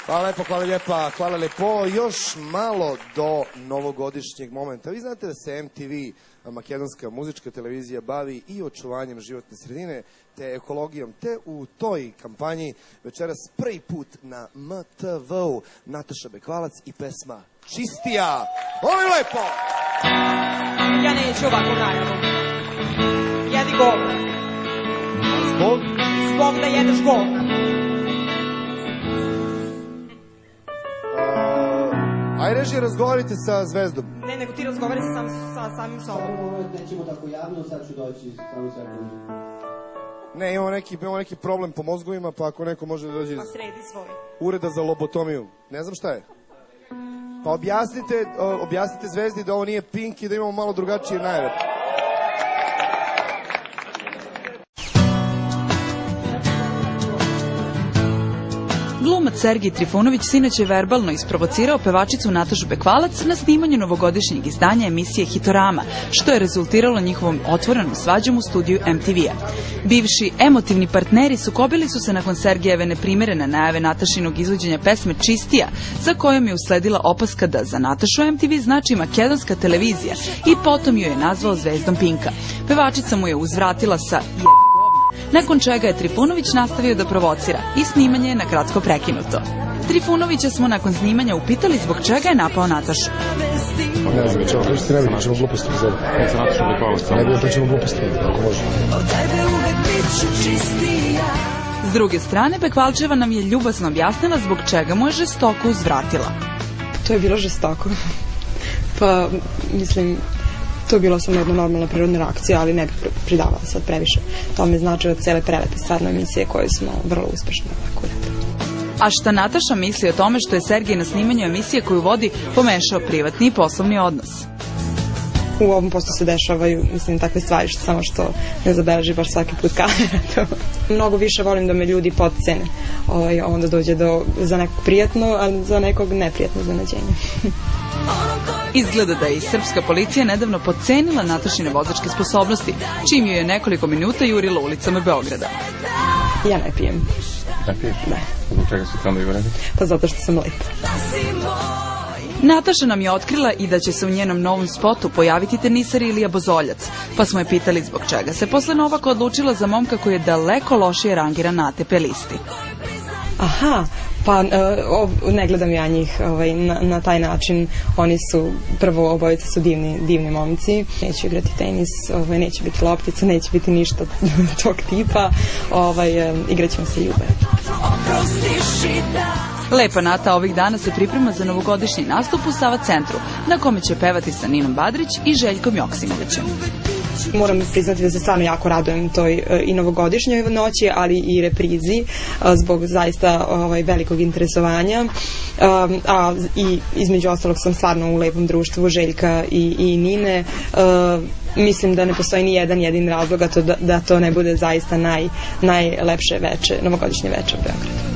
Hvala lepo, hvala lijepa, hvala lepo. Još malo do novogodišnjeg momenta. Vi znate da se MTV, makedonska muzička televizija, bavi i očuvanjem životne sredine, te ekologijom. Te u toj kampanji večeras prvi put na MTV-u Nataša Bekvalac i pesma Čistija. Molim lepo! Ja neću ovako najavu. Jedi govna. Zbog? Zbog da jedeš govna. Aj režije, razgovarajte sa Zvezdom. Ne, nego ti razgovori sa samim sobom. Nećemo tako javno, sad ću doći samo sekundu. Ne, imamo neki problem po mozgovima, pa ako neko može da dođe iz Pa sredi svoj. ureda za lobotomiju. Ne znam šta je. Pa objasnite Zvezdi da ovo nije Pink i da imamo malo drugačije najave. Glumac Sergij Trifunović sinoć je verbalno isprovocirao pevačicu Natašu Bekvalac na snimanju novogodišnjeg izdanja emisije Hitorama, što je rezultiralo njihovom otvorenom svađom u studiju MTV-a. Bivši emotivni partneri sukobili su se nakon Sergijeve neprimerene najave Natašinog izvođenja pesme Čistija, za kojom je usledila opaska da za Natašu MTV znači makedonska televizija i potom ju je nazvao zvezdom Pinka. Pevačica mu je uzvratila sa nakon čega je Trifunović nastavio da provocira i snimanje je na kratko prekinuto. Trifunovića smo nakon snimanja upitali zbog čega je napao Natašu. Ne znam, ćemo pričati, ne bi pričamo gluposti u zelu. Ne bi pričamo gluposti, ako može. S druge strane, Bekvalčeva nam je ljubazno objasnila zbog čega mu je žestoko uzvratila. To je bilo žestoko. Pa, mislim, to je bilo samo jedna normalna prirodna reakcija, ali ne bih pridavala sad previše. To mi znači od cele prelepe stvarno emisije koje smo vrlo uspešno akurat. A šta Nataša misli o tome što je Sergij na snimanju emisije koju vodi pomešao privatni i poslovni odnos? U ovom postu se dešavaju, mislim, takve stvari što samo što ne zabeleži baš svaki put kamera. Mnogo više volim da me ljudi podcene. Onda dođe za nekog prijatno, a za nekog neprijatno iznenađenje. Izgleda da je i srpska policija nedavno podcenila Natašine vozačke sposobnosti, čim ju je nekoliko minuta jurila ulicama Beograda. Ja ne pijem. Ne piješ? Ne. Zbog čega si tamo jureni? Pa zato što sam lepa. Nataša nam je otkrila i da će se u njenom novom spotu pojaviti tenisar Ilija Bozoljac, pa smo je pitali zbog čega se posle Novaka odlučila za momka koji je daleko lošije rangiran na ATP listi. Aha, pa ne gledam ja njih na taj način. Oni su, prvo obojice su divni momci. Neću igrati tenis, neće biti loptica, neće biti ništa tog tipa. Igraćemo se ljube. Lepa Nata ovih dana se priprema za novogodišnji nastup u Sava centru, na kome će pevati sa Ninom Badrić i Željkom Joksimovićem. Moram priznati da se stvarno jako radujem toj i novogodišnjoj noći, ali i reprizi zbog zaista velikog interesovanja. I između ostalog sam stvarno u lepom društvu Željka i Nine. Mislim da ne postoji ni jedan jedin razlog da to ne bude zaista najlepše novogodišnje veče u Beogradu.